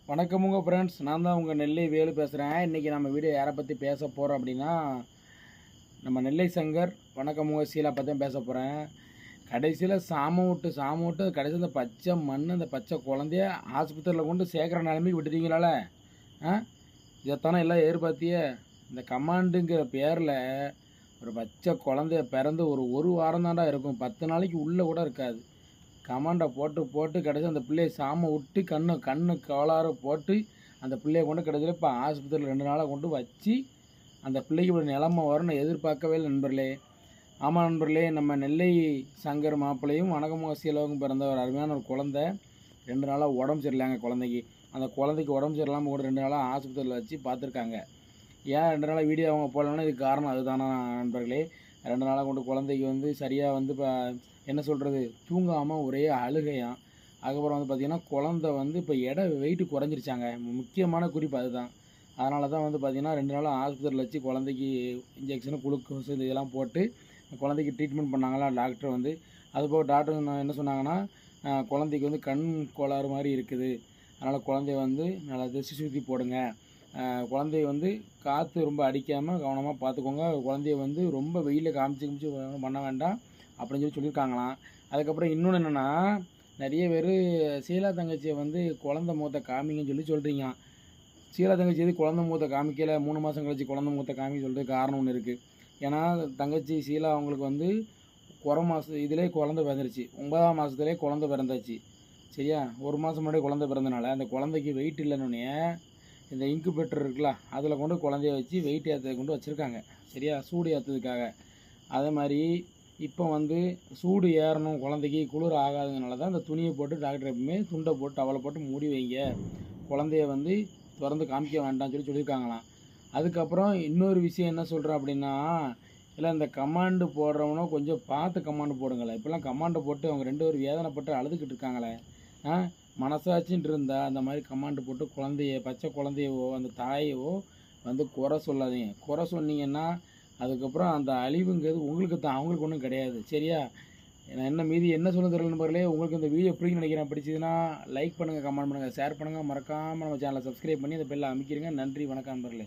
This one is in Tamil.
வணக்கமுங்க ஃப்ரெண்ட்ஸ், நான் தான் உங்கள் நெல்லை வேலு பேசுகிறேன். இன்றைக்கி நம்ம வீடியோ யாரை பற்றி பேச போகிறோம் அப்படின்னா, நம்ம நெல்லை சங்கர் வணக்கமுங்க சீலா பற்றி தான் பேச போகிறேன். கடைசியில் சாம விட்டு கடைசியில் இந்த பச்சை மண், இந்த பச்சை குழந்தைய ஆஸ்பத்திரியில் கொண்டு சேர்க்குற நிலைமைக்கு விட்டுட்டீங்களால. இதைத்தானே எல்லாம் எதிர்பார்த்தியே. இந்த கமாண்டுங்கிற பேரில் ஒரு பச்சை குழந்தைய பிறந்து ஒரு வாரம் தாண்டா இருக்கும், 10 நாளைக்கு உள்ளே கூட இருக்காது. கமாண்டை போட்டு கடைசி அந்த பிள்ளையை சாம விட்டு கண்ணு கோளாறு போட்டு அந்த பிள்ளையை கொண்டு கடைசியில் இப்போ ஆஸ்பத்திரியில் 2 நாளாக கொண்டு வச்சு அந்த பிள்ளைக்கு ஒரு நிலமை வரும்னு எதிர்பார்க்கவே இல்லை நண்பர்களே. ஆமாம் நண்பர்களே, நம்ம நெல்லை சங்கர் மாப்பிள்ளையும் வணக்கமுக சீலாவுக்கும் பிறந்த ஒரு அருமையான ஒரு குழந்தை 2 நாளாக உடம்பு சரியில்லைங்க குழந்தைக்கு. அந்த குழந்தைக்கு உடம்பு சரியில்லாமல் கூட 2 நாளாக ஆஸ்பத்திரியில் வச்சு பார்த்துருக்காங்க. ஏன் 2 நாளாக வீடியோ அவங்க போடலன்னா இதுக்கு காரணம் அதுதானா நண்பர்களே. 2 நாளாக கொண்டு குழந்தைக்கு வந்து சரியாக வந்து இப்போ என்ன சொல்கிறது, தூங்காமல் ஒரே அழுகையாம். அதுக்கப்புறம் வந்து பார்த்திங்கன்னா குழந்தை வந்து இப்போ வெயிட்டு குறைஞ்சிருச்சாங்க. முக்கியமான குறிப்பு அதுதான். அதனால தான் வந்து பார்த்திங்கன்னா 2 நாளாக ஆஸ்பத்திரியில் வச்சு குழந்தைக்கு இன்ஜெக்ஷனு குளுக்கோஸு இதெல்லாம் போட்டு குழந்தைக்கு ட்ரீட்மெண்ட் பண்ணாங்களா டாக்டர் வந்து. அதுபோக டாக்டர் என்ன சொன்னாங்கன்னா, குழந்தைக்கு வந்து கண் கோளாறு மாதிரி இருக்குது, அதனால் குழந்தைய வந்து நல்லா திசை சுற்றி போடுங்க, குழந்தைய வந்து காற்று ரொம்ப அடிக்காமல் கவனமாக பார்த்துக்கோங்க, குழந்தைய வந்து ரொம்ப வெயிலில் காமிச்சு பண்ண வேண்டாம் அப்படின்னு சொல்லியிருக்காங்களாம். அதுக்கப்புறம் இன்னொன்று என்னென்னா, நிறைய பேர் சீலா தங்கச்சியை வந்து குழந்த முகத்தை காமிங்கன்னு சொல்கிறீங்க. சீலா தங்கச்சி எது குழந்த முகத்தை காமிக்கலை, 3 மாதம் கழிச்சு குழந்த முகத்தை காமிக்க சொல்கிறது காரணம் ஒன்று இருக்குது. ஏன்னா தங்கச்சி சீலா அவங்களுக்கு வந்து இதிலே குழந்தை பிறந்துருச்சு, 9ஆம் மாதத்துலேயே குழந்தை பிறந்தாச்சு சரியா. 1 மாதம் முன்னாடி குழந்தை பிறந்தனால அந்த குழந்தைக்கு வெயிட் இல்லைன்னொன்னே இந்த இன்குபேட்டர் இருக்குல்ல, அதில் கொண்டு குழந்தைய வச்சு வெயிட் ஏற்ற கொண்டு வச்சுருக்காங்க சரியா, சூடு ஏற்றதுக்காக. அதே மாதிரி இப்போ வந்து சூடு ஏறணும், குழந்தைக்கு குளிர் ஆகாததுனால தான் அந்த துணியை போட்டு டாக்டர் எப்பவுமே துண்டை போட்டு டவலை போட்டு மூடி வைங்க, குழந்தைய வந்து திறந்து காமிக்க வேண்டாம்னு சொல்லியிருக்காங்களாம். அதுக்கப்புறம் இன்னொரு விஷயம் என்ன சொல்கிறேன் அப்படின்னா, இல்லை இந்த கமாண்டு போடுறவனும் கொஞ்சம் பார்த்து கமாண்டு போடுங்களேன். இப்போல்லாம் கமாண்டை போட்டு அவங்க 2 பேரும் வேதனைப்பட்டு அழுதுகிட்டு இருக்காங்களே. மனசாட்சின்னு இருந்தால் அந்த மாதிரி கமாண்டு போட்டு குழந்தைய, பச்சை குழந்தையவோ அந்த தாயவோ வந்து குறை சொல்லாதீங்க. குறை சொன்னீங்கன்னா அதுக்கப்புறம் அந்த அழிவுங்கிறது உங்களுக்கு தான், அவங்களுக்கு ஒன்றும் கிடையாது சரியா. நான் என்ன மீதி என்ன சொல்ல தெரியல நண்பர்களே. உங்களுக்கு இந்த வீடியோ பிடிக்குன்னு நினைக்கிறேன். பிடிச்சதுன்னா லைக் பண்ணுங்கள், கமெண்ட் பண்ணுங்கள், ஷேர் பண்ணுங்கள், மறக்காமல் நம்ம சேனலை சப்ஸ்கிரைப் பண்ணி அந்த பெல்லை அமைக்கிறீங்க. நன்றி, வணக்கம் நண்பர்களே.